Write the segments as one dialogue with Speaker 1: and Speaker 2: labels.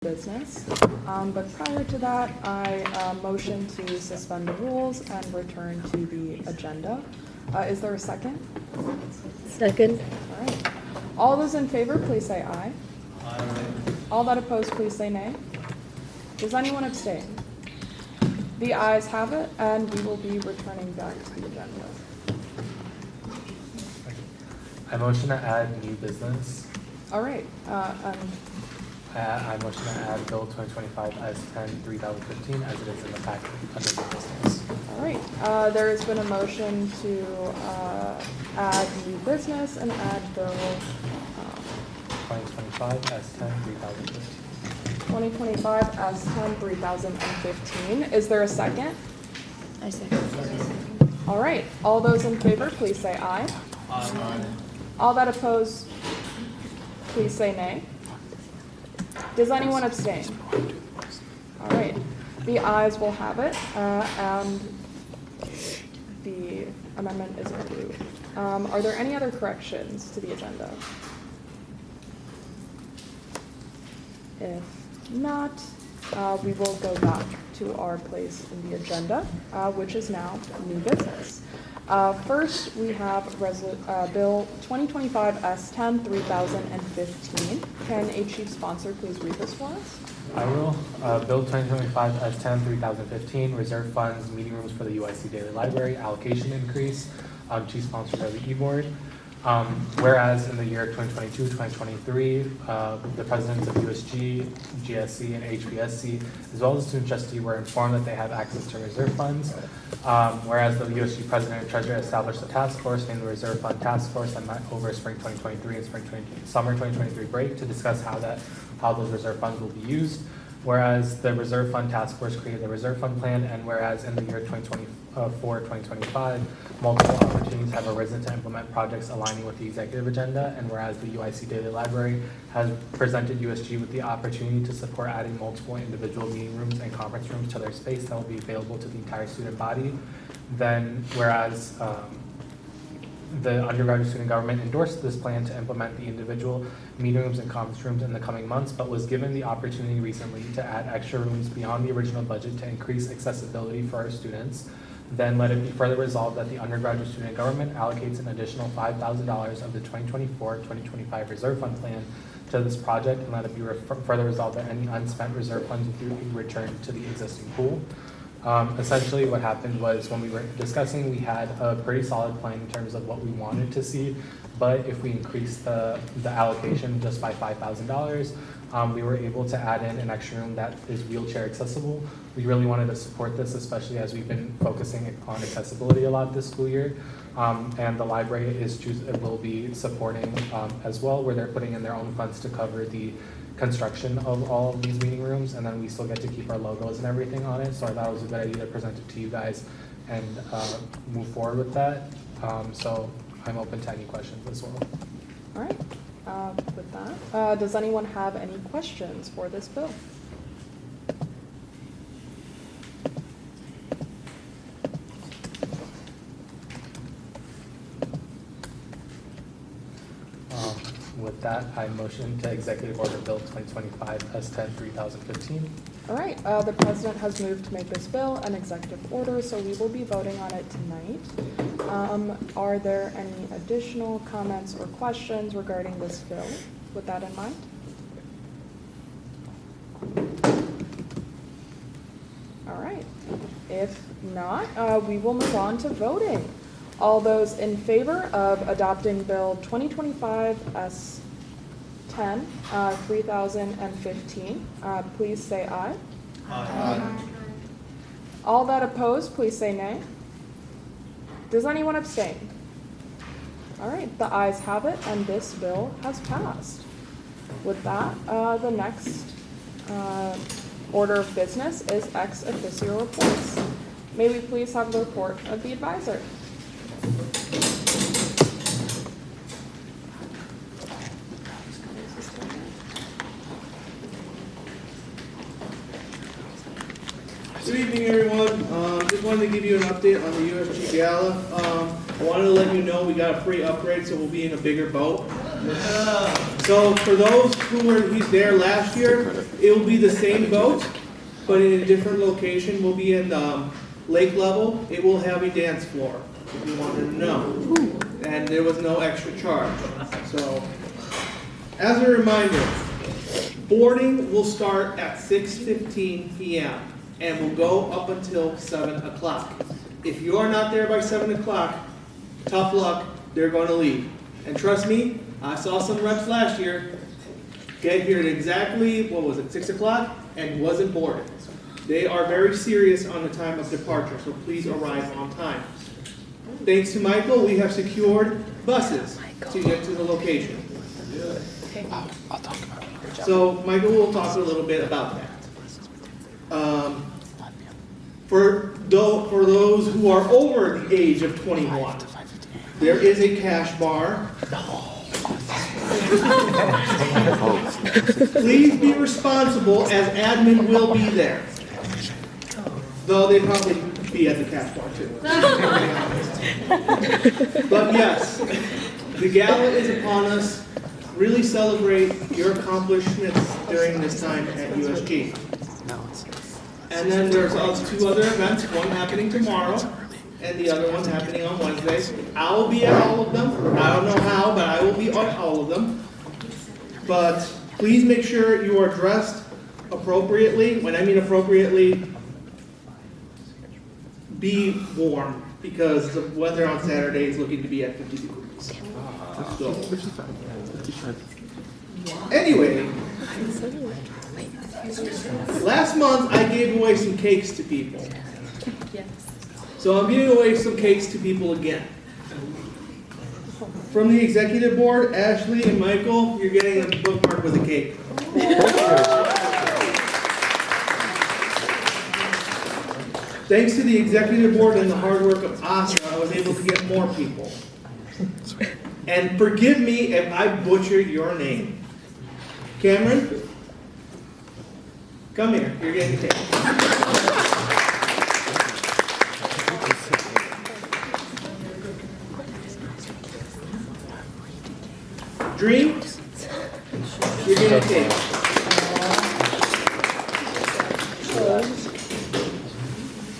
Speaker 1: business. But prior to that, I motion to suspend the rules and return to the agenda. Is there a second?
Speaker 2: Second.
Speaker 1: All right. All those in favor, please say aye.
Speaker 3: Aye.
Speaker 1: All that oppose, please say nay. Does anyone abstain? The ayes have it, and we will be returning back to the agenda.
Speaker 3: I motion to add new business.
Speaker 1: All right.
Speaker 3: I motion to add Bill 2025 S10 3015 as it is in the packet under new business.
Speaker 1: All right. There has been a motion to add new business and add Bill
Speaker 3: 2025 S10 3015.
Speaker 1: 2025 S10 3015. Is there a second?
Speaker 2: I second.
Speaker 1: All right. All those in favor, please say aye.
Speaker 3: Aye.
Speaker 1: All that oppose, please say nay. Does anyone abstain? All right. The ayes will have it, and the amendment is approved. Are there any other corrections to the agenda? If not, we will go back to our place in the agenda, which is now new business. First, we have Bill 2025 S10 3015. Can a chief sponsor please read this for us?
Speaker 3: I will. Bill 2025 S10 3015, reserve funds, meeting rooms for the UIC Daily Library, allocation increase. Chief sponsors are the e-board. Whereas in the year 2022-2023, the presidents of USG, GSC, and HBSC, as well as the student trustee, were informed that they have access to reserve funds. Whereas the USG president and treasurer established a task force named the Reserve Fund Task Force that met over spring 2023 and summer 2023 break to discuss how those reserve funds will be used. Whereas the Reserve Fund Task Force created the Reserve Fund Plan, and whereas in the year 2024-2025, multiple opportunities have arisen to implement projects aligning with the executive agenda, and whereas the UIC Daily Library has presented USG with the opportunity to support adding multiple individual meeting rooms and conference rooms to their space that will be available to the entire student body, then whereas the undergraduate student government endorsed this plan to implement the individual meeting rooms and conference rooms in the coming months, but was given the opportunity recently to add extra rooms beyond the original budget to increase accessibility for our students. Then let it be further resolved that the undergraduate student government allocates an additional $5,000 of the 2024-2025 reserve fund plan to this project, and let it be further resolved that any unspent reserve funds will be returned to the existing pool. Essentially what happened was when we were discussing, we had a pretty solid plan in terms of what we wanted to see, but if we increased the allocation just by $5,000, we were able to add in an extra room that is wheelchair accessible. We really wanted to support this, especially as we've been focusing on accessibility a lot this school year. And the library will be supporting as well, where they're putting in their own funds to cover the construction of all of these meeting rooms, and then we still get to keep our logos and everything on it. So I thought it was a good idea to present it to you guys and move forward with that. So I'm open to any questions as well.
Speaker 1: All right. With that, does anyone have any questions for this bill?
Speaker 3: With that, I motion to Executive Order Bill 2025 S10 3015.
Speaker 1: All right. The president has moved to make this bill an executive order, so we will be voting on it tonight. Are there any additional comments or questions regarding this bill with that in mind? All right. If not, we will move on to voting. All those in favor of adopting Bill 2025 S10 3015, please say aye.
Speaker 3: Aye.
Speaker 1: All that oppose, please say nay. Does anyone abstain? All right, the ayes have it, and this bill has passed. With that, the next order of business is ex officio reports. May we please have the report of the advisor?
Speaker 4: Good evening, everyone. Just wanted to give you an update on the USG Gala. I wanted to let you know we got a free upgrade, so we'll be in a bigger boat. So for those who were there last year, it will be the same boat, but in a different location. We'll be in lake level. It will have a dance floor, if you wanted to know. And there was no extra charge. So, as a reminder, boarding will start at 6:15 p.m. and will go up until 7 o'clock. If you are not there by 7 o'clock, tough luck, they're going to leave. And trust me, I saw some reps last year get here at exactly, 6 o'clock, and wasn't boarded. They are very serious on the time of departure, so please arrive on time. Thanks to Michael, we have secured buses to get to the location.
Speaker 3: I'll talk about it.
Speaker 4: So Michael will talk a little bit about that. For those who are over the age of 21, there is a cash bar. Please be responsible, as admin will be there. Though they probably be at the cash bar too. But yes, the gala is upon us. Really celebrate your accomplishments during this time at USG. And then there's two other events, one happening tomorrow and the other one happening on Wednesday. I will be at all of them. I don't know how, but I will be at all of them. But please make sure you are dressed appropriately. When I mean appropriately, be warm, because the weather on Saturday is looking to be at 50 degrees. So, anyway, last month I gave away some cakes to people. So I'm giving away some cakes to people again. From the executive board, Ashley and Michael, you're getting a bookmark with a cake. Thanks to the executive board and the hard work of Asa, I was able to get more people. And forgive me if I butchered your name. Cameron, come here. You're getting a cake. Dream, you're getting a cake.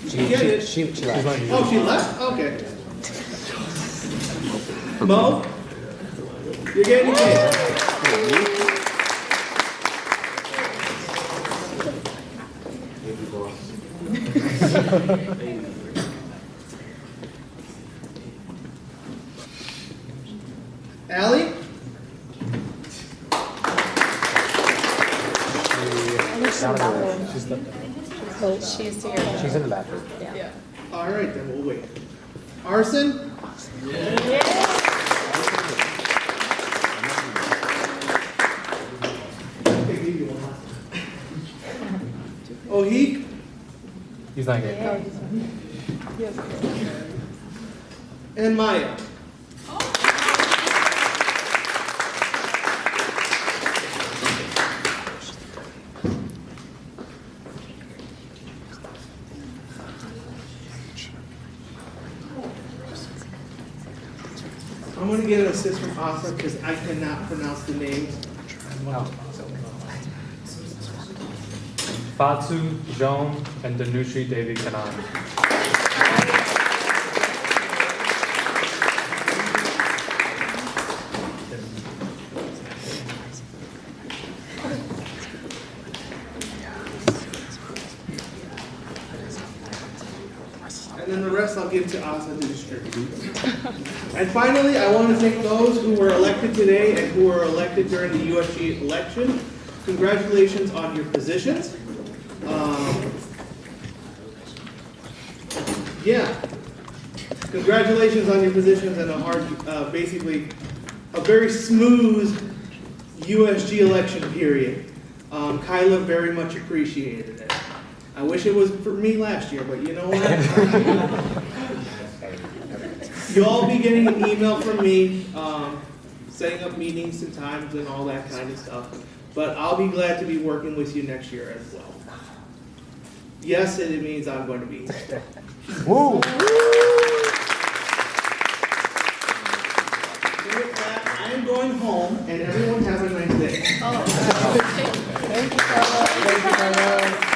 Speaker 4: Did you get it?
Speaker 3: She left.
Speaker 4: Oh, she left? Okay. Mo, you're getting a cake. Allie?
Speaker 2: She's here.
Speaker 3: She's in the bathroom.
Speaker 4: All right, then we'll wait. Arson? Ohik?
Speaker 3: He's not here.
Speaker 4: And Maya? I'm going to get an assist from Asa because I cannot pronounce the names.
Speaker 3: Fatsu, Joan, and Danushi Devi Kanan.
Speaker 4: And then the rest I'll give to Asa to distribute. And finally, I want to thank those who were elected today and who were elected during the USG election. Congratulations on your positions. Congratulations on your positions and basically a very smooth USG election period. Kyla very much appreciated it. I wish it was for me last year, but you know what? You'll all be getting an email from me, setting up meetings and times and all that kind of stuff. But I'll be glad to be working with you next year as well. Yes, and it means I'm going to be here.
Speaker 3: Woo!
Speaker 4: So with that, I am am going home, and everyone have a nice day.
Speaker 1: Thank you, Carlos.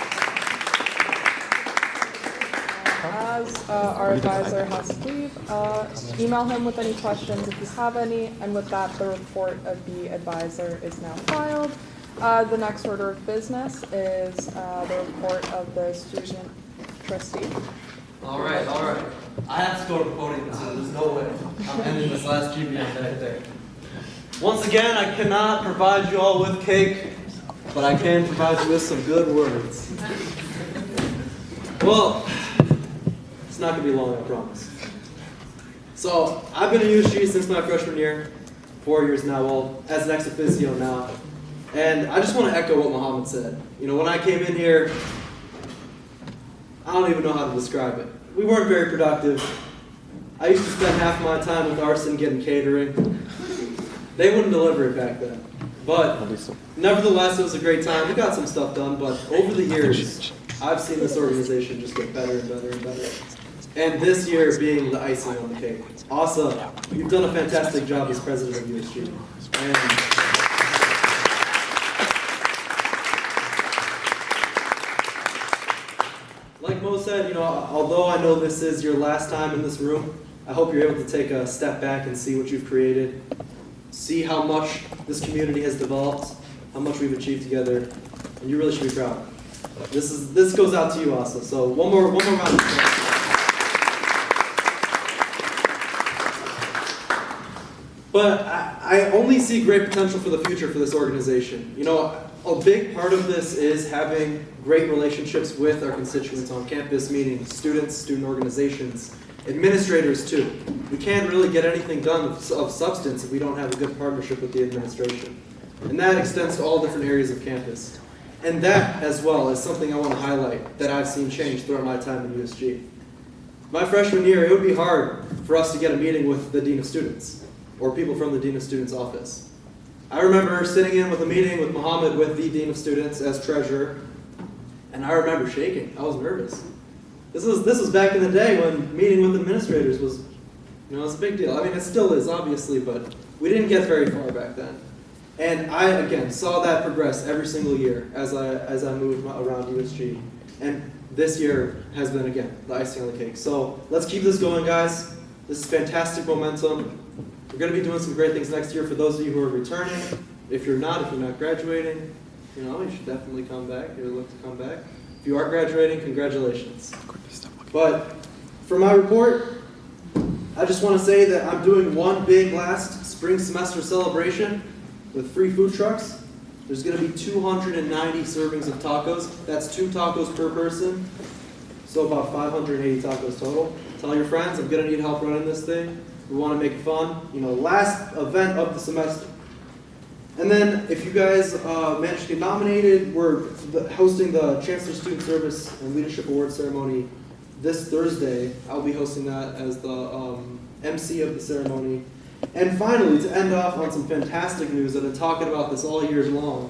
Speaker 1: As our advisor has to leave, email him with any questions if you have any, and with that, the report of the advisor is now filed. The next order of business is the report of the student trustee.
Speaker 5: All right. I have to go to the podium, so there's no way I'm ending this last GBM right there. Once again, I cannot provide you all with cake, but I can provide you with some good words. Well, it's not going to be long, I promise. So, I've been at USG since my freshman year, 4 years now, well, as an ex officio now. And I just want to echo what Muhammad said. You know, when I came in here, I don't even know how to describe it. We weren't very productive. I used to spend half my time with Arson getting catering. They wouldn't deliver it back then. But nevertheless, it was a great time. We got some stuff done, but over the years, I've seen this organization just get better and better and better. And this year being the icing on the cake. Awesome. You've done a fantastic job as president of USG. And like Mo said, you know, although I know this is your last time in this room, I hope you're able to take a step back and see what you've created, see how much this community has developed, how much we've achieved together, and you really should be proud. This goes out to you also. So one more round of applause. But I only see great potential for the future for this organization. You know, a big part of this is having great relationships with our constituents on campus, meaning students, student organizations, administrators too. We can't really get anything done of substance if we don't have a good partnership with the administration. And that extends to all different areas of campus. And that, as well, is something I want to highlight that I've seen change throughout my time at USG. My freshman year, it would be hard for us to get a meeting with the Dean of Students, or people from the Dean of Students' office. I remember sitting in with a meeting with Muhammad with the Dean of Students as treasurer, and I remember shaking. I was nervous. This was back in the day when meeting with administrators was, you know, it's a big deal. I mean, it still is, obviously, but we didn't get very far back then. And I, again, saw that progress every single year as I moved around USG. And this year has been, again, the icing on the cake. So let's keep this going, guys. This is fantastic momentum. We're going to be doing some great things next year for those of you who are returning. If you're not graduating, you know, you should definitely come back. You're look to come back. If you are graduating, congratulations. But for my report, I just want to say that I'm doing one big last spring semester celebration with free food trucks. There's going to be 290 servings of tacos. That's 2 tacos per person. So about 580 tacos total. Tell your friends, I'm going to need help running this thing. We want to make it fun. You know, last event of the semester. And then if you guys manage to get nominated, we're hosting the Chancellor Student Service and Leadership Award ceremony this Thursday. I'll be hosting that as the MC of the ceremony. And finally, to end off on some fantastic news, I've been talking about this all year long,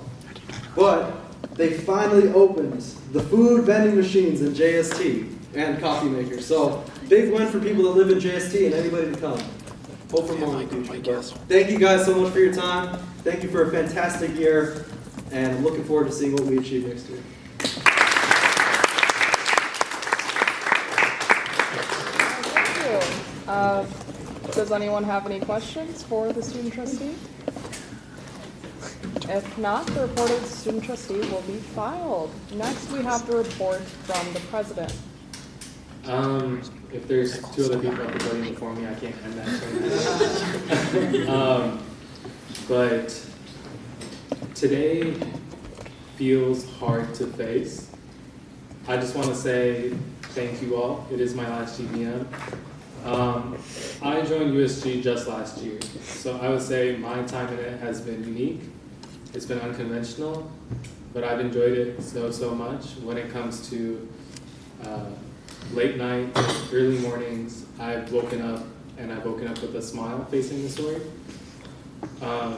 Speaker 5: but they finally opened the food vending machines in JST and coffee makers. So big win for people that live in JST and anybody to come. Hope for more in the future. Thank you guys so much for your time. Thank you for a fantastic year, and I'm looking forward to seeing what we achieve next year.
Speaker 1: Thank you. Does anyone have any questions for the student trustee? If not, the report of the student trustee will be filed. Next, we have the report from the president.
Speaker 3: If there's 2 other people at the podium before me, I can't end that. But today feels hard to face. I just want to say thank you all. It is my last GBM. I joined USG just last year, so I would say my time in it has been unique. It's been unconventional, but I've enjoyed it so much. When it comes to late nights, early mornings, I've woken up with a smile facing this work. I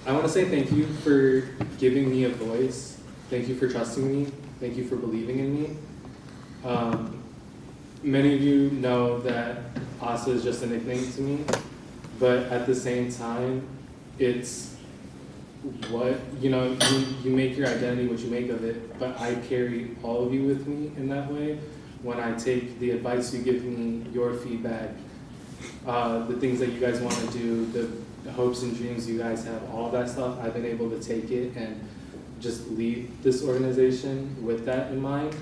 Speaker 3: want to say thank you for giving me a voice. Thank you for trusting me. Thank you for believing in me. many of you know that Asa is just a nickname to me, but at the same time, it's what, you make your identity what you make of it, but I carry all of you with me in that way. When I take the advice you give me, your feedback, the things that you guys want to do, the hopes and dreams you guys have, all of that stuff, I've been able to take it and just lead this organization with that in mind.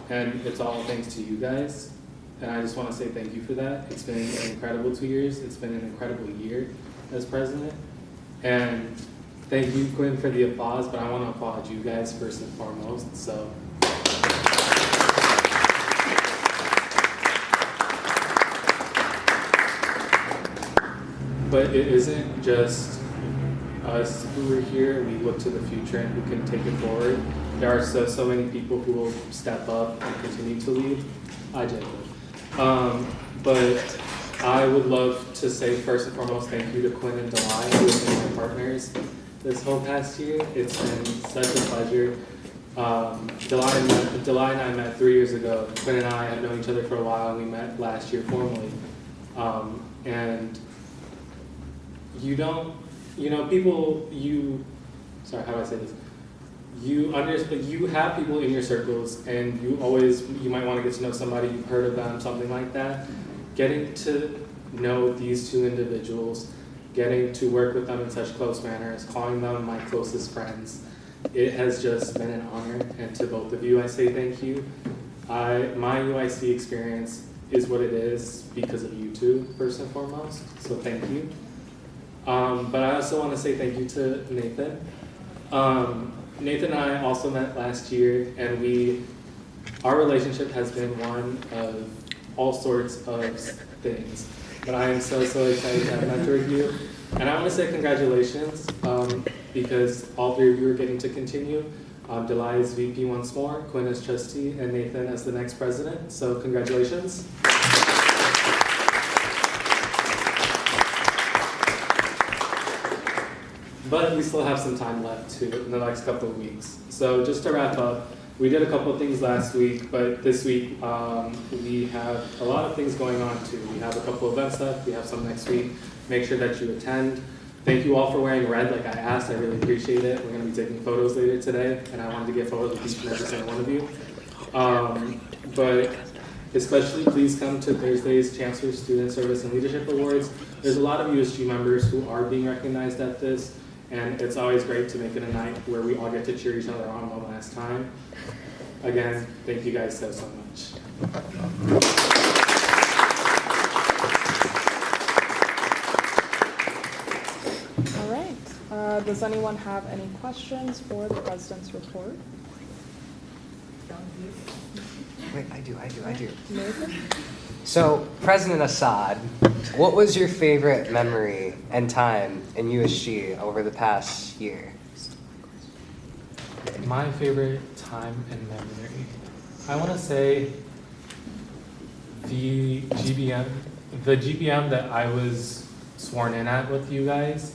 Speaker 3: And it's all thanks to you guys. And I just want to say thank you for that. It's been an incredible 2 years. It's been an incredible year as president. And thank you, Quinn, for the applause, but I want to applaud you guys first and foremost. So. But it isn't just us who are here. We look to the future and who can take it forward. There are so many people who will step up and continue to lead. I did. But I would love to say first and foremost thank you to Quinn and Delai, who have been my partners this whole past year. It's been such a pleasure. Delai and I met 3 years ago. Quinn and I have known each other for a while, and we met last year formally. And sorry, how do I say this? You have people in your circles, and you might want to get to know somebody, you've heard of them, something like that. Getting to know these two individuals, getting to work with them in such close manners, calling them my closest friends, it has just been an honor. And to both of you, I say thank you. My UIC experience is what it is because of you two, first and foremost, so thank you. But I also want to say thank you to Nathan. Nathan and I also met last year, and our relationship has been one of all sorts of things. But I am so excited to have mentored you. And I want to say congratulations, because all three of you are getting to continue. Delai is VP once more, Quinn is trustee, and Nathan as the next president. So congratulations. But we still have some time left too in the next couple of weeks. So just to wrap up, we did a couple of things last week, but this week we have a lot of things going on too. We have a couple of events left, we have some next week. Make sure that you attend. Thank you all for wearing red like I asked, I really appreciate it. We're gonna be taking photos later today, and I wanted to get photos with each and every single one of you. But especially please come to Thursday's Chancellor Student Service and Leadership Awards. There's a lot of USG members who are being recognized at this. And it's always great to make it a night where we all get to cheer each other on one last time. Again, thank you guys so much.
Speaker 1: All right. Does anyone have any questions for the president's report?
Speaker 6: Wait, I do.
Speaker 1: Nathan?
Speaker 6: So, President Assad, what was your favorite memory and time in USG over the past year?
Speaker 3: My favorite time and memory. I want to say the GBM that I was sworn in at with you guys,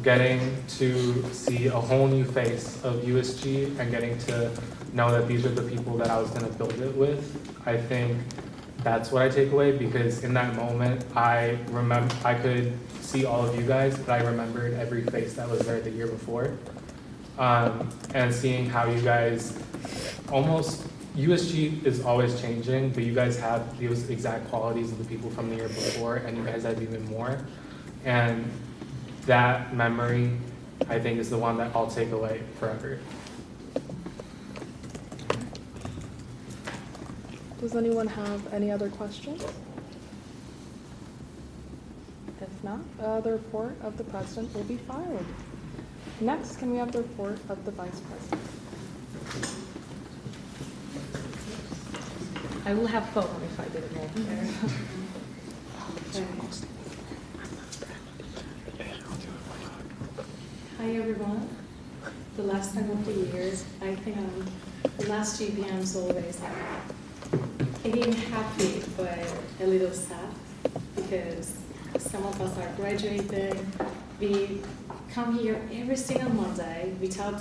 Speaker 3: getting to see a whole new face of USG and getting to know that these are the people that I was going to build it with. I think that's what I take away, because in that moment, I could see all of you guys, but I remembered every face that was there the year before. And seeing how you guys USG is always changing, but you guys have those exact qualities of the people from the year before, and you guys have even more. And that memory, I think, is the one that I'll take away forever.
Speaker 1: Does anyone have any other questions? If not, the report of the president will be filed. Next, can we have the report of the vice president?
Speaker 2: I will have fun if I did it wrong. Hi everyone. The last time of the years, I think the last GBM's always again happy but a little sad, because some of us are graduating. We come here every single Monday without,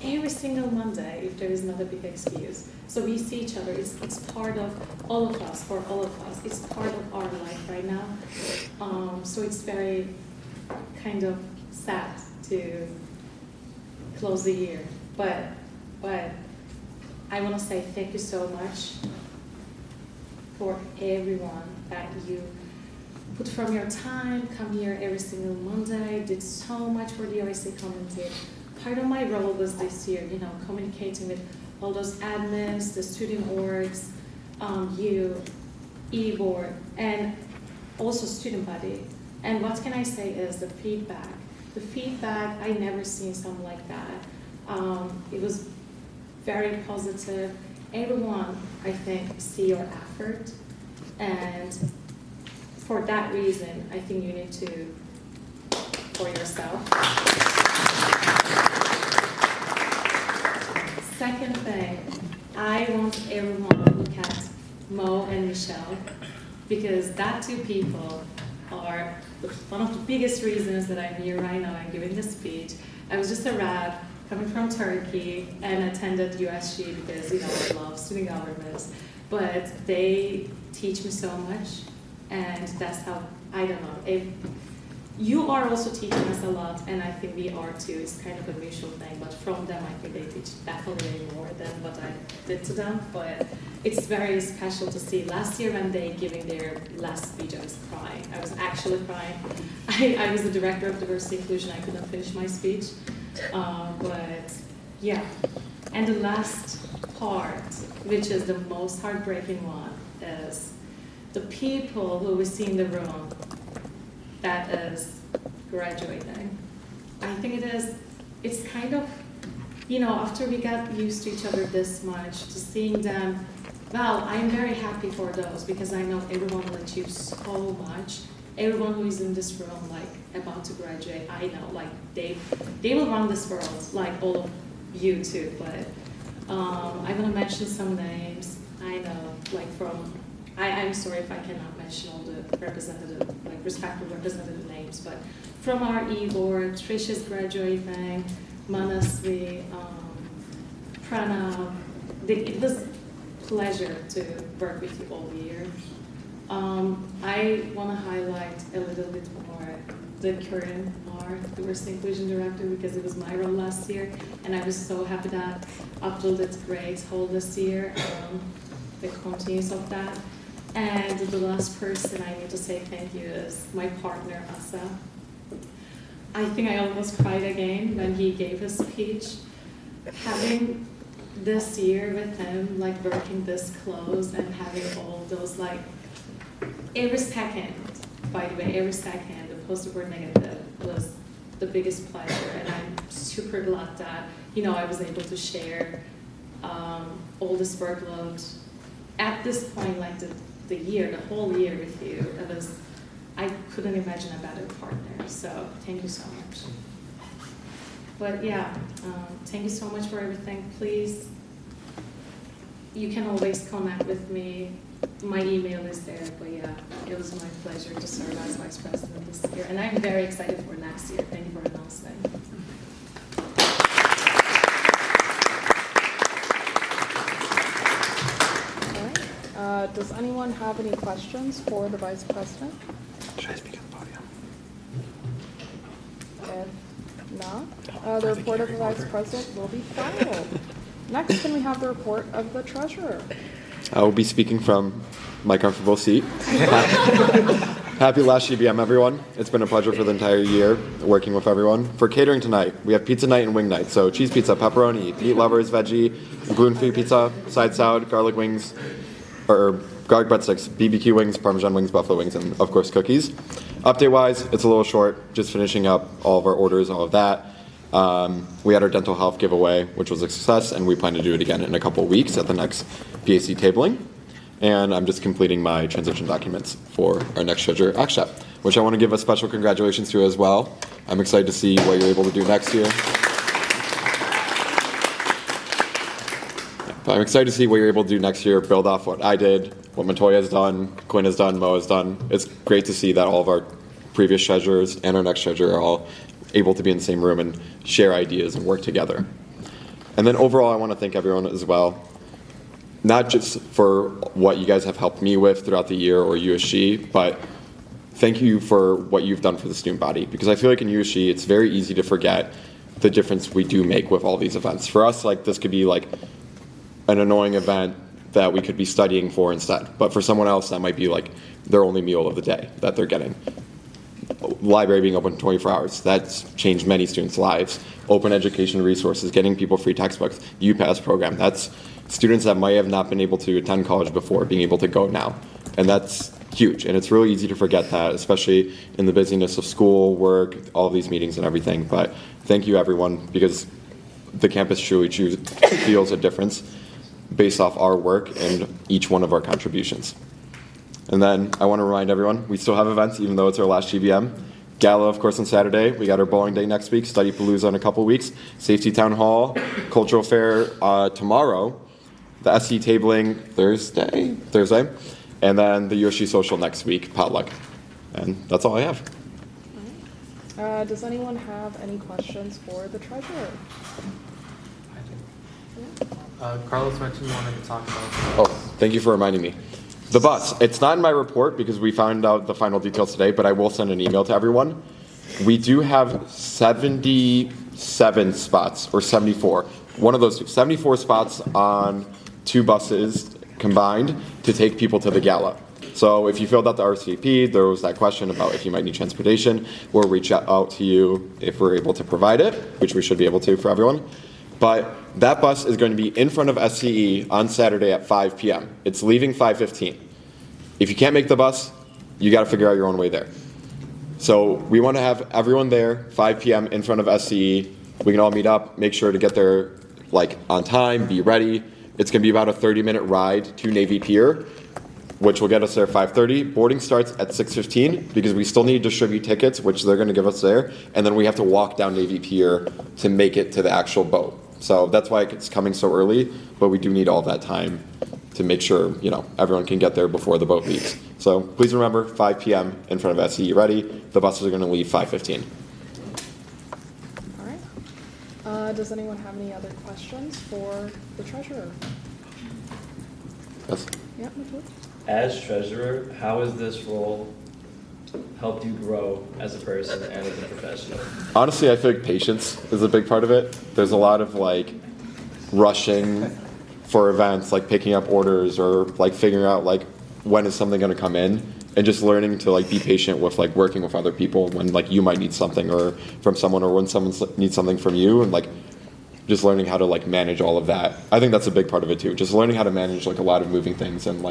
Speaker 2: every single Monday if there is not a big excuse. So we see each other. It's part of all of us, for all of us. It's part of our life right now. So it's very kind of sad to close the year. But I want to say thank you so much for everyone that you put from your time, come here every single Monday, did so much for the OIC community. Part of my role was this year, communicating with all those admins, the student orgs, you, e-board, and also student body. And what can I say is the feedback. The feedback, I never seen something like that. It was very positive. Everyone, I think, see your effort, and for that reason, I think you need to, for yourself. Second thing, I want everyone to look at Mo and Michelle, because that two people are one of the biggest reasons that I'm here right now and giving this speech. I was just a rep coming from Turkey and attended USG because I love student governments, but they teach me so much, and that's how, I don't know, if you are also teaching us a lot, and I think we are too. It's kind of a mutual thing, but from them I think they teach definitely more than what I did to them. But it's very special to see. Last year when they giving their last speech, I was crying. I was actually crying. I was the director of diversity inclusion. I couldn't finish my speech, but yeah. And the last part, which is the most heartbreaking one, is the people who we see in the room that is graduating. I think it's kind of, after we got used to each other this much, to seeing them, well, I'm very happy for those because I know everyone will achieve so much. Everyone who is in this room, about to graduate, I know, they will run this world, like all of you too, but I'm gonna mention some names. I know, I'm sorry if I cannot mention all the representative, respectful representative names, but from our e-board, Trish is graduating, Manasvi, Pranav. It was a pleasure to work with you all year. I want to highlight a little bit more the current our diversity inclusion director because it was my role last year, and I was so happy that Abdul did great whole this year. The continues of that. And the last person I need to say thank you is my partner, Asa. I think I almost cried again when he gave his speech. Having this year with him, working this close and having all those, every second, by the way, every second, the poster board negative was the biggest pleasure. And I'm super glad that, I was able to share all this workload at this point, the whole year with you. I couldn't imagine a better partner, so thank you so much. But yeah, thank you so much for everything. Please, you can always connect with me. My email is there, but yeah, it was my pleasure to serve as vice president this year, and I'm very excited for next year. Thank you for announcing.
Speaker 1: Does anyone have any questions for the vice president?
Speaker 7: Should I speak on the podium?
Speaker 1: If not, the report of the vice president will be filed. Next, can we have the report of the treasurer?
Speaker 7: I will be speaking from my comfortable seat. Happy last GBM, everyone. It's been a pleasure for the entire year working with everyone. For catering tonight, we have pizza night and wing night. So cheese pizza, pepperoni, meat lovers, veggie, gluten-free pizza, side salad, garlic wings, or garlic breadsticks, BBQ wings, Parmesan wings, buffalo wings, and of course cookies. Update-wise, it's a little short, just finishing up all of our orders, all of that. We had our dental health giveaway, which was a success, and we plan to do it again in a couple of weeks at the next PAC tabling. And I'm just completing my transition documents for our next treasurer, Akshat, which I want to give a special congratulations to as well. I'm excited to see what you're able to do next year. I'm excited to see what you're able to do next year, build off what I did, what Matoya has done, Quinn has done, Mo has done. It's great to see that all of our previous treasurers and our next treasurer are all able to be in the same room and share ideas and work together. And then overall, I want to thank everyone as well, not just for what you guys have helped me with throughout the year or USG, but thank you for what you've done for the student body. Because I feel like in USG, it's very easy to forget the difference we do make with all these events. For us, like this could be like an annoying event that we could be studying for instead. But for someone else, that might be like their only meal of the day that they're getting. Library being open 24 hours, that's changed many students' lives. Open education resources, getting people free textbooks, UPass program, that's students that might have not been able to attend college before being able to go now. And that's huge, and it's really easy to forget that, especially in the busyness of school, work, all of these meetings and everything. But thank you everyone, because the campus truly feels a difference based off our work and each one of our contributions. And then I want to remind everyone, we still have events even though it's our last GBM. Gala, of course, on Saturday. We got our bowling day next week, Study Palooza in a couple weeks, Safety Town Hall, Cultural Fair tomorrow, the SE tabling Thursday, and then the USG Social next week, potluck. And that's all I have.
Speaker 1: Does anyone have any questions for the treasurer?
Speaker 3: Carlos mentioned you wanted to talk about.
Speaker 7: Oh, thank you for reminding me. The bus, it's not in my report because we found out the final details today, but I will send an email to everyone. We do have 77 spots, or 74, one of those two, 74 spots on 2 buses combined to take people to the gala. So if you filled out the RSVP, there was that question about if you might need transportation. We'll reach out to you if we're able to provide it, which we should be able to for everyone. But that bus is going to be in front of SCE on Saturday at 5 p.m. It's leaving 5:15. If you can't make the bus, you got to figure out your own way there. So we want to have everyone there 5 p.m. in front of SCE. We can all meet up, make sure to get there like on time, be ready. It's going to be about a 30-minute ride to Navy Pier, which will get us there 5:30. Boarding starts at 6:15 because we still need to distribute tickets, which they're going to give us there, and then we have to walk down Navy Pier to make it to the actual boat. So that's why it's coming so early, but we do need all that time to make sure, everyone can get there before the boat leaves. So please remember, 5 p.m. in front of SCE ready. The buses are going to leave 5:15.
Speaker 1: All right. Does anyone have any other questions for the treasurer?
Speaker 7: Yes.
Speaker 1: Yeah, Matul?
Speaker 8: As treasurer, how has this role helped you grow as a person and as a professional?
Speaker 7: Honestly, I feel like patience is a big part of it. There's a lot of rushing for events, like picking up orders or figuring out when is something going to come in, and just learning to be patient with working with other people when you might need something or from someone, or when someone needs something from you, and just learning how to manage all of that. I think that's a big part of it too. Just learning how to manage a lot of moving things and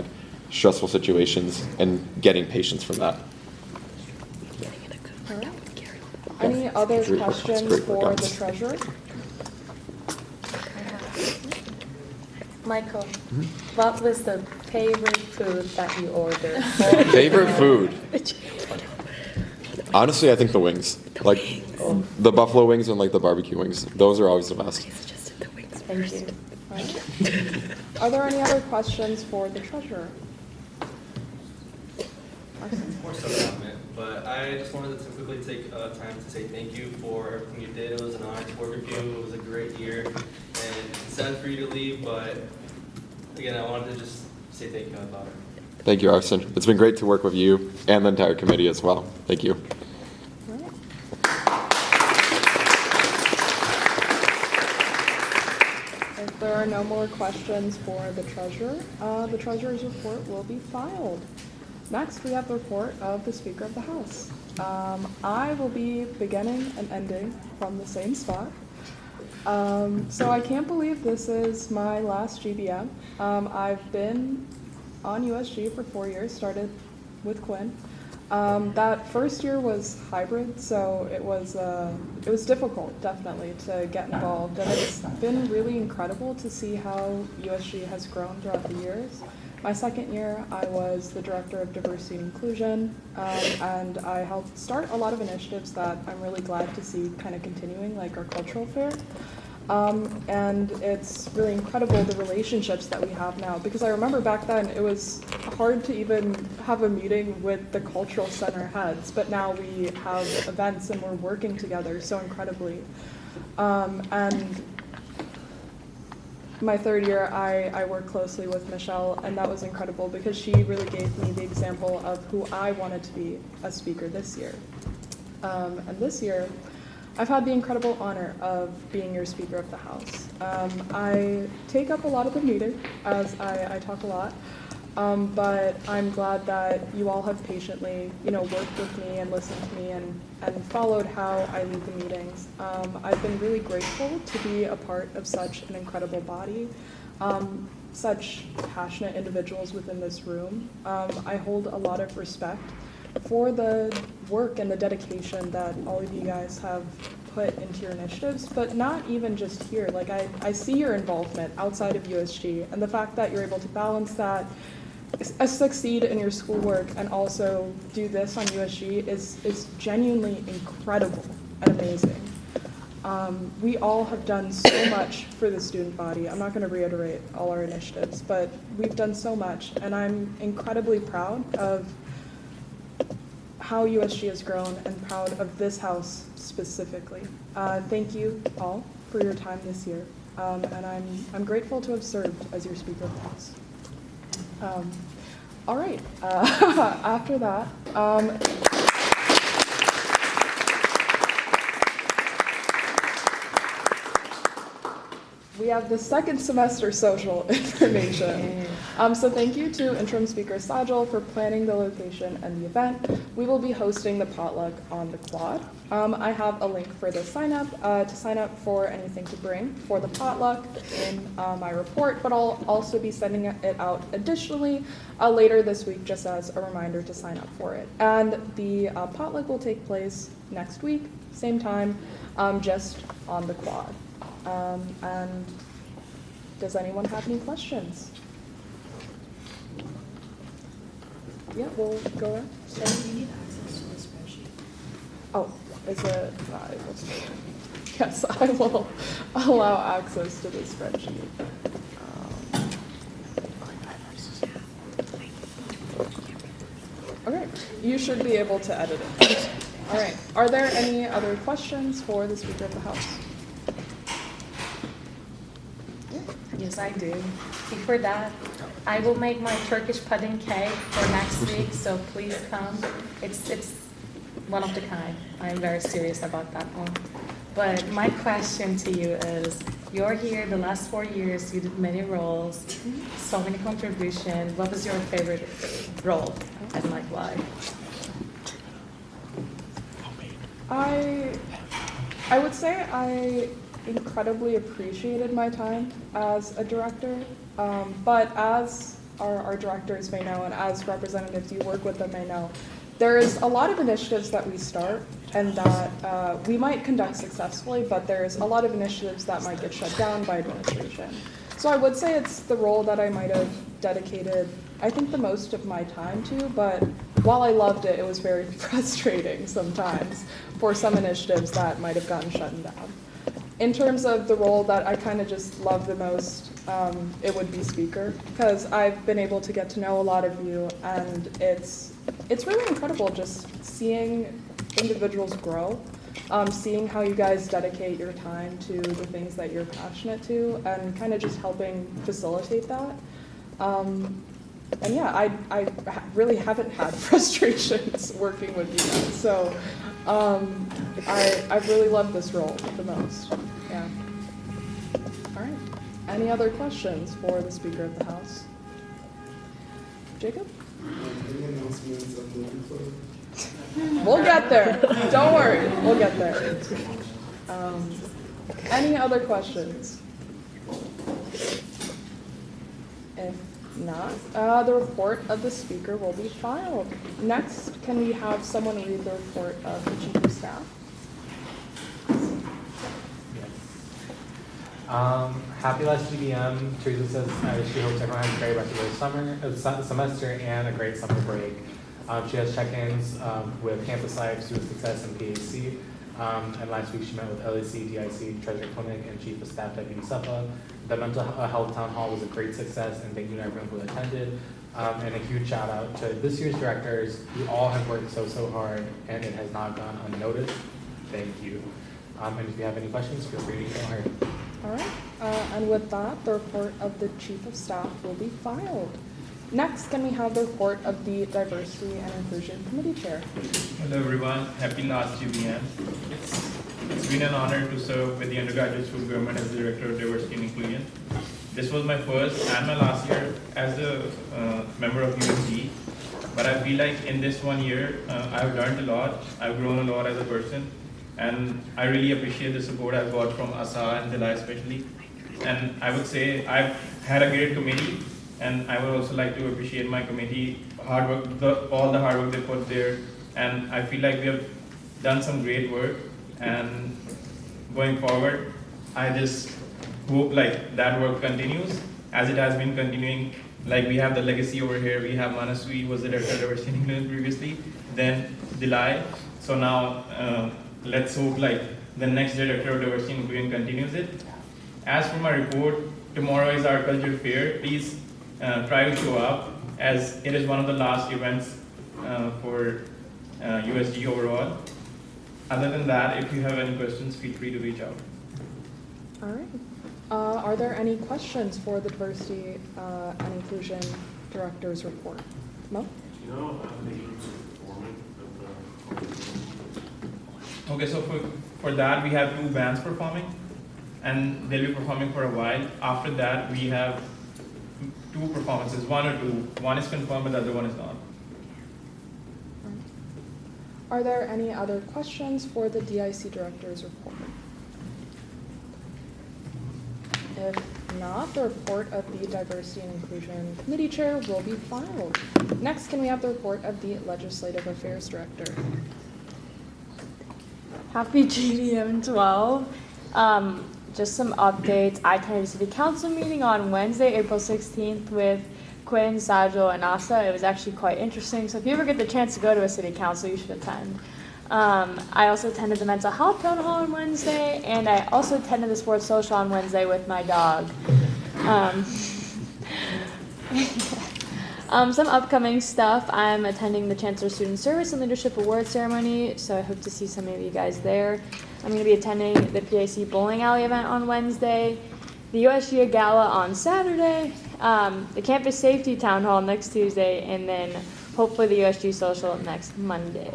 Speaker 7: stressful situations and getting patience from that.
Speaker 1: All right. Any other
Speaker 7: Great.
Speaker 1: questions
Speaker 7: Great
Speaker 1: for
Speaker 7: workout.
Speaker 1: the treasurer?
Speaker 9: Michael, what was the favorite food that you ordered?
Speaker 7: Favorite food? Honestly, I think the wings. The buffalo wings and the barbecue wings. Those are always the best.
Speaker 9: Thank you.
Speaker 1: All right. Are there any other questions for the treasurer?
Speaker 10: More subject, but I just wanted to quickly take time to say thank you for everything you did. It was an honor to work with you. It was a great year, and it's sad for you to leave, but again, I wanted to just say thank you. I thought.
Speaker 7: Thank you, Arson. It's been great to work with you and the entire committee as well. Thank you.
Speaker 1: All right. If there are no more questions for the treasurer, the treasurer's report will be filed. Next, we have the report of the Speaker of the House. I will be beginning and ending from the same spot. So I can't believe this is my last GBM. I've been on USG for 4 years, started with Quinn. That first year was hybrid, so it was difficult, definitely, to get involved. And it's been really incredible to see how USG has grown throughout the years. My second year, I was the Director of Diversity and Inclusion, and I helped start a lot of initiatives that I'm really glad to see kind of continuing, like our cultural fair. And it's really incredible the relationships that we have now, because I remember back then it was hard to even have a meeting with the cultural center heads, but now we have events and we're working together so incredibly. And my third year, I worked closely with Michelle, and that was incredible because she really gave me the example of who I wanted to be a speaker this year. And this year, I've had the incredible honor of being your Speaker of the House. I take up a lot of the meeting, as I talk a lot, but I'm glad that you all have patiently, worked with me and listened to me and followed how I lead the meetings. I've been really grateful to be a part of such an incredible body, such passionate individuals within this room. I hold a lot of respect for the work and the dedication that all of you guys have put into your initiatives, but not even just here. Like I see your involvement outside of USG, and the fact that you're able to balance that, succeed in your schoolwork, and also do this on USG is genuinely incredible and amazing. We all have done so much for the student body. I'm not going to reiterate all our initiatives, but we've done so much, and I'm incredibly proud of how USG has grown and proud of this house specifically. Thank you all for your time this year, and I'm grateful to have served as your Speaker of the House. All right, after that, we have the second semester social information. So thank you to Interim Speaker Sajal for planning the location and the event. We will be hosting the potluck on the quad. I have a link for the sign up to sign up for anything to bring for the potluck in my report, but I'll also be sending it out additionally later this week just as a reminder to sign up for it. And the potluck will take place next week, same time, just on the quad. And does anyone have any questions? Yeah, we'll go ahead.
Speaker 2: Do you need access to the spreadsheet?
Speaker 1: Oh, is it? Yes, I will allow access to the spreadsheet. Okay, you should be able to edit it. All right, are there any other questions for the Speaker of the House?
Speaker 9: Yes, I do. Before that, I will make my Turkish pudding cake for next week, so please come. It's one of the kind. I'm very serious about that one. But my question to you is, you're here the last 4 years, you did many roles, so many contributions. What was your favorite role and like why?
Speaker 1: I would say I incredibly appreciated my time as a director, but as our directors may know and as representatives you work with them may know, there is a lot of initiatives that we start and that we might conduct successfully, but there's a lot of initiatives that might get shut down by administration. So I would say it's the role that I might have dedicated, I think, the most of my time to, but while I loved it, it was very frustrating sometimes for some initiatives that might have gotten shut down. In terms of the role that I kind of just love the most, it would be speaker, because I've been able to get to know a lot of you, and it's really incredible just seeing individuals grow, seeing how you guys dedicate your time to the things that you're passionate to, and kind of just helping facilitate that. And yeah, I really haven't had frustrations working with you guys, so I really love this role the most. Yeah. All right. Any other questions for the Speaker of the House? Jacob?
Speaker 11: Any announcements of the employee?
Speaker 1: We'll get there. Don't worry. We'll get there. Any other questions? If not, the report of the speaker will be filed. Next, can we have someone read the report of the Chief of Staff?
Speaker 3: Happy last GBM. Teresa says she hopes everyone has a great rest of their semester and a great summer break. She has check-ins with Campus Life, Student Success, and PAC. And last week she met with LAC, DIC, Treasury Clinic, and Chief of Staff Deputy Seppa. The mental health town hall was a great success, and thank you to everyone who attended. And a huge shout out to this year's directors. You all have worked so hard, and it has not gone unnoticed. Thank you. And if you have any questions, feel free to email her.
Speaker 1: All right, and with that, the report of the Chief of Staff will be filed. Next, can we have the report of the Diversity and Inclusion Committee Chair?
Speaker 12: Hello everyone, happy last GBM. It's been an honor to serve with the undergraduate school government as the Director of Diversity and Inclusion. This was my first and my last year as a member of USG, but I feel like in this 1 year, I've learned a lot, I've grown a lot as a person, and I really appreciate the support I've got from Asa and Dilai especially. And I would say I've had a great committee, and I would also like to appreciate my committee, hard work, all the hard work they put there, and I feel like we have done some great work. And going forward, I just hope like that work continues as it has been continuing. Like we have the legacy over here. We have Manaswi was the Director of Diversity and Inclusion previously, then Dilai. So now let's hope like the next Director of Diversity and Inclusion continues it. As for my report, tomorrow is our culture fair. Please try to show up as it is one of the last events for USG overall. Other than that, if you have any questions, feel free to reach out.
Speaker 1: All right. Are there any questions for the Diversity and Inclusion Director's report? Mo?
Speaker 13: Do you know how many groups are performing?
Speaker 12: Okay, so for that, we have 2 bands performing, and they'll be performing for a while. After that, we have 2 performances, 1 or 2. One is confirmed, but the other one is not.
Speaker 1: Are there any other questions for the DIC Director's report? If not, the report of the Diversity and Inclusion Committee Chair will be filed. Next, can we have the report of the Legislative Affairs Director?
Speaker 14: Happy GDM 12. Just some updates. I attended a city council meeting on Wednesday, April 16th with Quinn, Sajal, and Asa. It was actually quite interesting. So if you ever get the chance to go to a city council, you should attend. I also attended the mental health town hall on Wednesday, and I also attended the sports social on Wednesday with my dog. Some upcoming stuff. I'm attending the Chancellor Student Service and Leadership Award Ceremony, so I hope to see some of you guys there. I'm going to be attending the PAC Bowling Alley event on Wednesday, the USG Gala on Saturday, the Campus Safety Town Hall next Tuesday, and then hopefully the USG Social next Monday.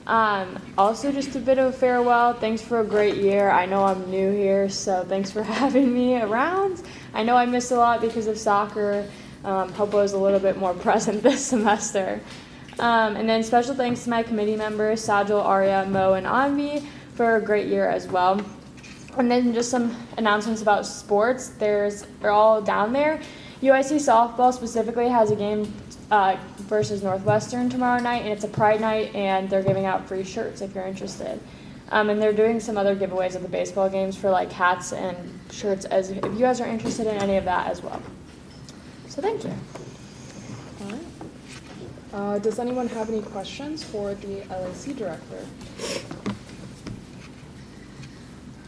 Speaker 14: Also, just a bit of a farewell. Thanks for a great year. I know I'm new here, so thanks for having me around. I know I missed a lot because of soccer. Hope I was a little bit more present this semester. And then special thanks to my committee members, Sajal, Arya, Mo, and Anvi, for a great year as well. And then just some announcements about sports. They're all down there. UIC softball specifically has a game versus Northwestern tomorrow night, and it's a Pride night, and they're giving out free shirts if you're interested. And they're doing some other giveaways at the baseball games for like hats and shirts, as if you guys are interested in any of that as well. So thank you.
Speaker 1: All right. Does anyone have any questions for the LAC Director?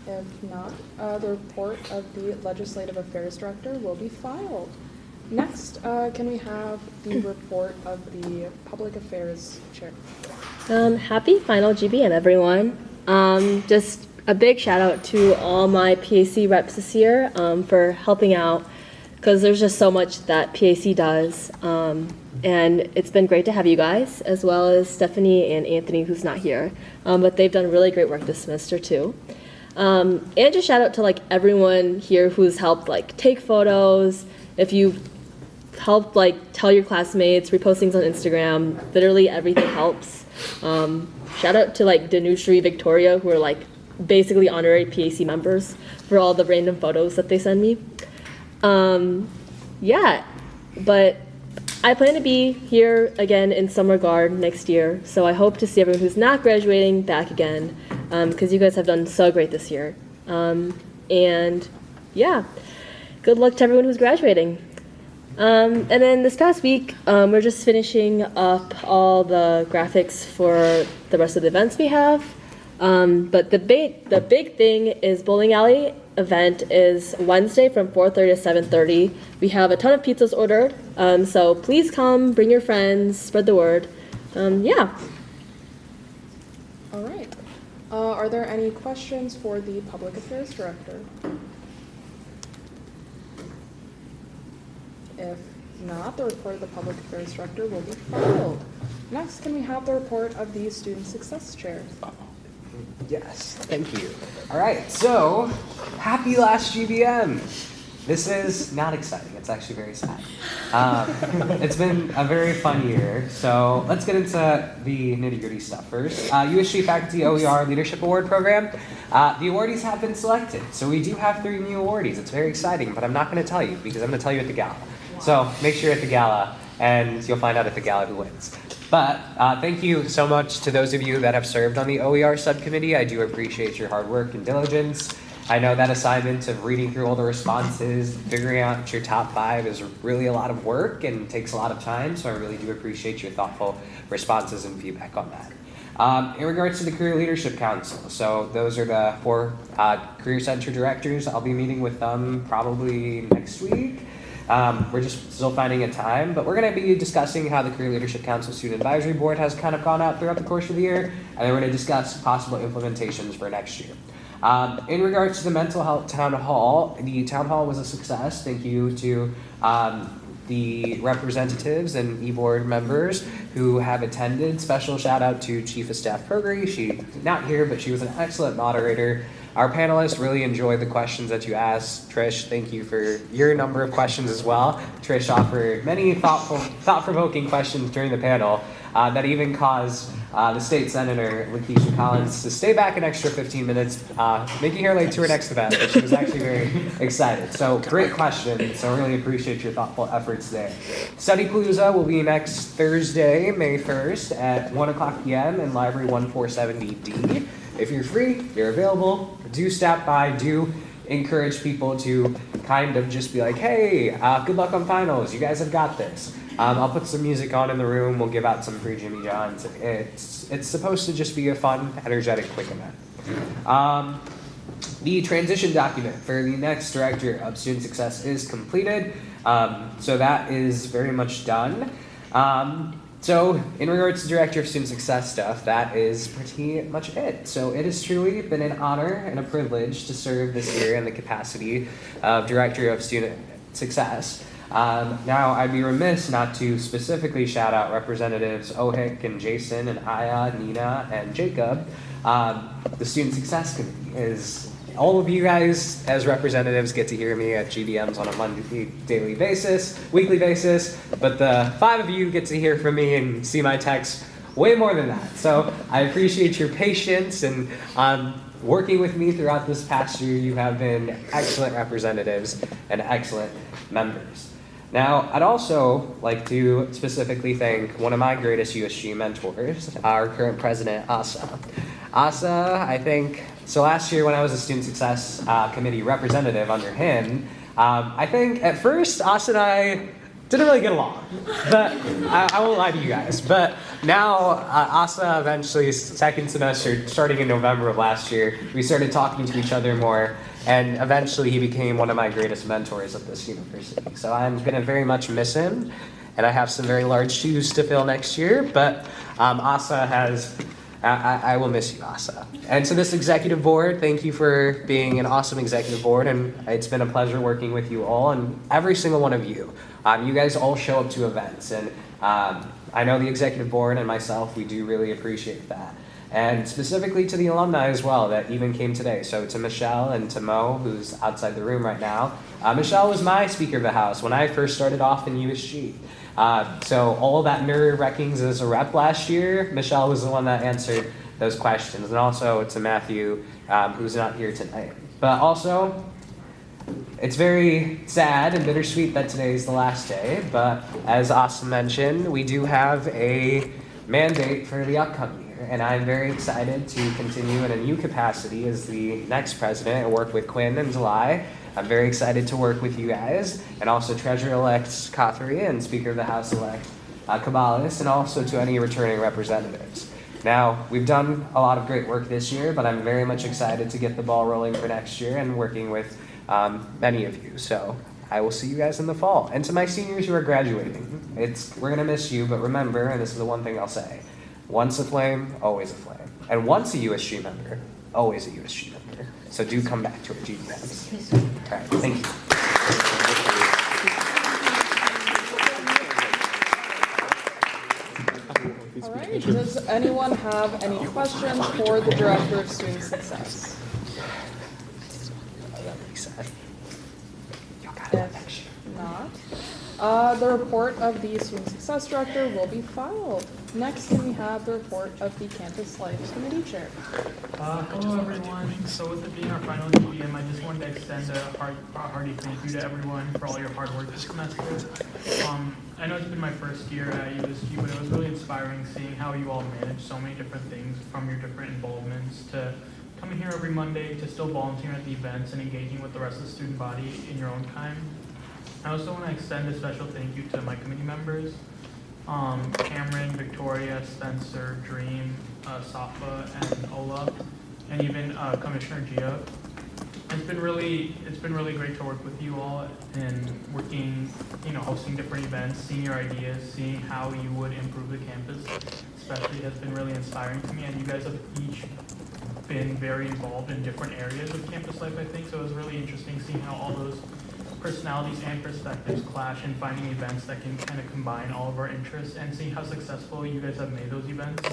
Speaker 1: If not, the report of the Legislative Affairs Director will be filed. Next, can we have the report of the Public Affairs Chair?
Speaker 15: Happy final GBM, everyone. Just a big shout out to all my PAC reps this year for helping out, because there's just so much that PAC does. And it's been great to have you guys, as well as Stephanie and Anthony, who's not here. But they've done really great work this semester too. And just shout out to like everyone here who's helped like take photos. If you've helped like tell your classmates, repost things on Instagram, literally everything helps. Shout out to like Danushri, Victoria, who are like basically honorary PAC members for all the random photos that they send me. Yeah, but I plan to be here again in Summer Guard next year, so I hope to see everyone who's not graduating back again, because you guys have done so great this year. And yeah, good luck to everyone who's graduating. And then this past week, we're just finishing up all the graphics for the rest of the events we have. But the big thing is Bowling Alley event is Wednesday from 4:30 to 7:30. We have a ton of pizzas ordered, so please come, bring your friends, spread the word. Yeah.
Speaker 1: All right. Are there any questions for the Public Affairs Director? If not, the report of the Public Affairs Director will be filed. Next, can we have the report of the Student Success Chair?
Speaker 6: Yes, thank you. All right, so happy last GBM. This is not exciting. It's actually very sad. It's been a very fun year. So let's get into the nitty-gritty stuff first. USG Faculty OER Leadership Award Program. The awardees have been selected. So we do have 3 new awardees. It's very exciting, but I'm not going to tell you because I'm going to tell you at the gala. So make sure you're at the gala, and you'll find out at the gala who wins. But thank you so much to those of you that have served on the OER subcommittee. I do appreciate your hard work and diligence. I know that assignment of reading through all the responses, figuring out your top 5 is really a lot of work and takes a lot of time, so I really do appreciate your thoughtful responses and feedback on that. In regards to the Career Leadership Council, so those are the 4 Career Center directors. I'll be meeting with them probably next week. We're just still finding a time, but we're going to be discussing how the Career Leadership Council Student Advisory Board has kind of gone out throughout the course of the year, and then we're going to discuss possible implementations for next year. In regards to the mental health town hall, the town hall was a success. Thank you to the representatives and e-board members who have attended. Special shout out to Chief of Staff Pergery. She's not here, but she was an excellent moderator. Our panelists really enjoyed the questions that you asked. Trish, thank you for your number of questions as well. Trish offered many thought-provoking questions during the panel that even caused the state senator, Lakeisha Collins, to stay back an extra 15 minutes, making her late to her next event, but she was actually very excited. So great question, so really appreciate your thoughtful efforts there. Study Palooza will be next Thursday, May 1st at 1 o'clock p.m. in Library 1470D. If you're free, you're available, do stop by, do encourage people to kind of just be like, hey, good luck on finals, you guys have got this. I'll put some music on in the room, we'll give out some free Jimmy Johns. It's supposed to just be a fun, energetic, quick event. The transition document for the next Director of Student Success is completed, so that is very much done. So in regards to Director of Student Success stuff, that is pretty much it. So it has truly been an honor and a privilege to serve this year in the capacity of Director of Student Success. Now, I'd be remiss not to specifically shout out Representatives Ohik and Jason and Aya, Nina, and Jacob. The Student Success Committee is all of you guys as representatives get to hear me at GBMs on a weekly basis, but the 5 of you get to hear from me and see my texts way more than that. So I appreciate your patience and working with me throughout this past year. You have been excellent representatives and excellent members. Now, I'd also like to specifically thank one of my greatest USG mentors, our current president, Asa. Asa, I think, so last year when I was a Student Success Committee representative under him, I think at first Asa and I didn't really get along, but I won't lie to you guys. But now Asa eventually, second semester, starting in November of last year, we started talking to each other more, and eventually he became one of my greatest mentors at this university. So I'm going to very much miss him, and I have some very large shoes to fill next year, but Asa has... I will miss you, Asa. And to this executive board, thank you for being an awesome executive board, and it's been a pleasure working with you all and every single one of you. You guys all show up to events, and I know the executive board and myself, we do really appreciate that. And specifically to the alumni as well that even came today. So to Michelle and to Mo, who's outside the room right now. Michelle was my Speaker of the House when I first started off in USG. So all of that nerve-wreckings as a rep last year, Michelle was the one that answered those questions. And also to Matthew, who's not here tonight. But also, it's very sad and bittersweet that today is the last day. But as Asa mentioned, we do have a mandate for the upcoming year. And I'm very excited to continue in a new capacity as the next president and work with Quinn in July. I'm very excited to work with you guys, and also Treasurer-elect Cothery and Speaker of the House-elect Caballes, and also to any returning representatives. Now, we've done a lot of great work this year, but I'm very much excited to get the ball rolling for next year and working with many of you. So I will see you guys in the fall. And to my seniors who are graduating, we're going to miss you, but remember, and this is the one thing I'll say, once a flame, always a flame. And once a USG member, always a USG member. So do come back to our GBMs. All right, thank you.
Speaker 1: Does anyone have any questions for the Director of Student Success? If not, the report of the Student Success Director will be filed. Next, can we have the report of the Campus Life Committee Chair?
Speaker 12: Hello everyone. So with it being our final GBM, I just wanted to extend a hearty thank you to everyone for all your hard work this semester. I know it's been my first year at USG, but it was really inspiring seeing how you all manage so many different things, from your different involvements to coming here every Monday to still volunteering at the events and engaging with the rest of the student body in your own time. I also want to extend a special thank you to my committee members, Cameron, Victoria, Spencer, Dream, Safa, and Ola, and even Commissioner Gia. It's been really great to work with you all and working, hosting different events, seeing your ideas, seeing how you would improve the campus, especially has been really inspiring to me. And you guys have each been very involved in different areas of campus life, I think. So it was really interesting seeing how all those personalities and perspectives clash and finding events that can kind of combine all of our interests and seeing how successful you guys have made those events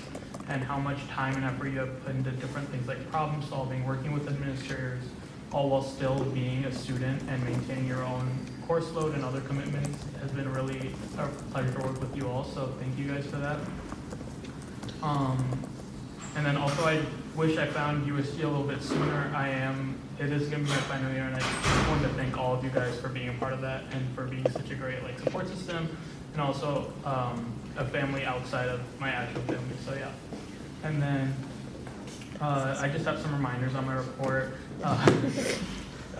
Speaker 12: and how much time and effort you have put into different things like problem solving, working with administrators, all while still being a student and maintaining your own course load and other commitments has been really a pleasure to work with you all. So thank you guys for that. And then also I wish I found USG a little bit sooner. It is going to be my final year, and I just wanted to thank all of you guys for being a part of that and for being such a great support system, and also a family outside of my actual family. So yeah. And then I just have some reminders on my report.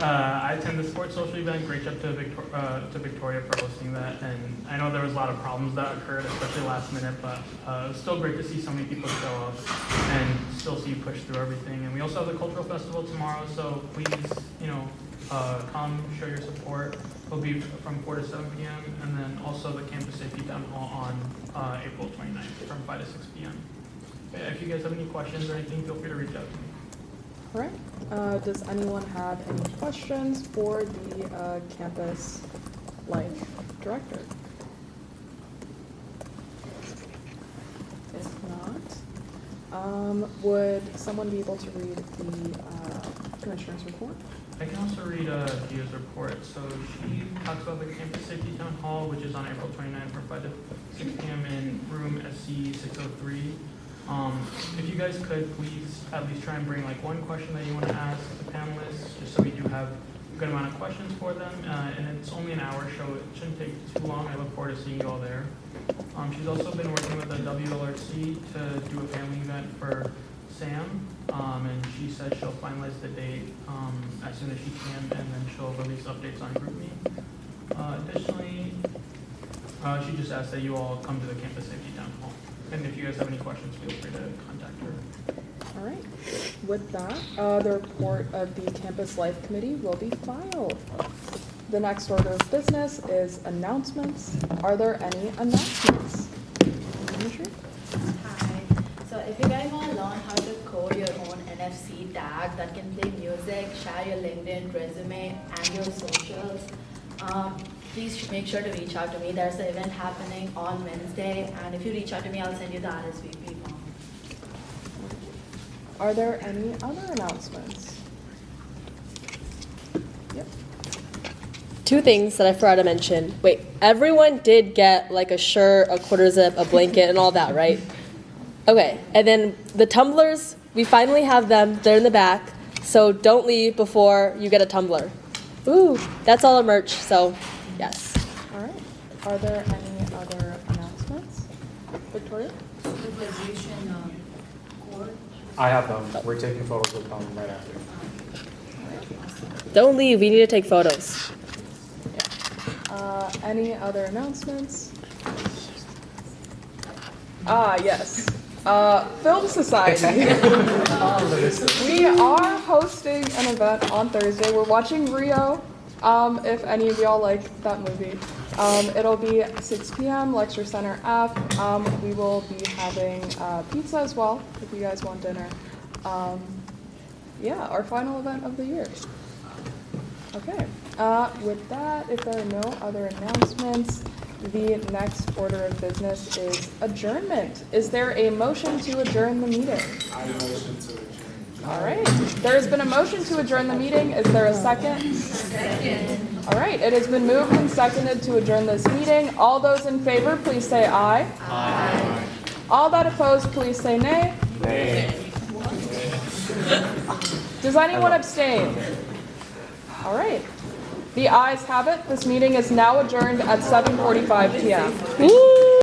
Speaker 12: I attended the sports social event. Great job to Victoria for hosting that. And I know there was a lot of problems that occurred, especially last minute, but it was still great to see so many people show up and still see you push through everything. And we also have the cultural festival tomorrow, so please, come show your support. It'll be from 4 to 7 p.m. And then also the campus safety town hall on April 29th from 5 to 6 p.m. If you guys have any questions or anything, feel free to reach out to me.
Speaker 1: All right. Does anyone have any questions for the Campus Life Director? If not, would someone be able to read the Commissioner's report?
Speaker 12: I can also read Gia's report. So she talks about the Campus Safety Town Hall, which is on April 29th from 5 to 6 p.m. in room SC 603. If you guys could please at least try and bring one question that you want to ask the panelists, just so we do have a good amount of questions for them. And it's only an hour, so it shouldn't take too long. I look forward to seeing you all there. She's also been working with the WLRC to do a family event for Sam, and she said she'll finalize the date as soon as she can, and then she'll release updates on GroupMe. Additionally, she just asked that you all come to the Campus Safety Town Hall. And if you guys have any questions, feel free to contact her.
Speaker 1: All right. With that, the report of the Campus Life Committee will be filed. The next order of business is announcements. Are there any announcements?
Speaker 16: Hi. So if you guys want to learn how to code your own NFC tag that can play music, share your LinkedIn resume and your socials, please make sure to reach out to me. There's an event happening on Wednesday, and if you reach out to me, I'll send you the RSVP form.
Speaker 1: Are there any other announcements? Yep.
Speaker 15: 2 things that I forgot to mention. Wait, everyone did get a shirt, a quarter zip, a blanket, and all that, right? Okay, and then the tumblers, we finally have them. They're in the back, so don't leave before you get a tumbler. Ooh, that's all our merch, so yes.
Speaker 1: All right. Are there any other announcements? Victoria?
Speaker 16: The graduation court.
Speaker 3: I have them. We're taking photos with them right after.
Speaker 15: Don't leave, we need to take photos.
Speaker 1: Any other announcements? Yes. Film Society. We are hosting an event on Thursday. We're watching Rio, if any of y'all like that movie. It'll be 6 p.m., Lecture Center F. We will be having pizza as well, if you guys want dinner. Yeah, our final event of the year. Okay. With that, if there are no other announcements, The next order of business is adjournment. Is there a motion to adjourn the meeting?
Speaker 11: I motion to adjourn.
Speaker 1: All right, there has been a motion to adjourn the meeting. Is there a second?
Speaker 16: Second.
Speaker 1: All right, it has been moved and seconded to adjourn this meeting. All those in favor, please say aye.
Speaker 16: Aye.
Speaker 1: All that opposed, please say nay. Does anyone abstain? All right. The ayes have it. This meeting is now adjourned at 7:45 p.m.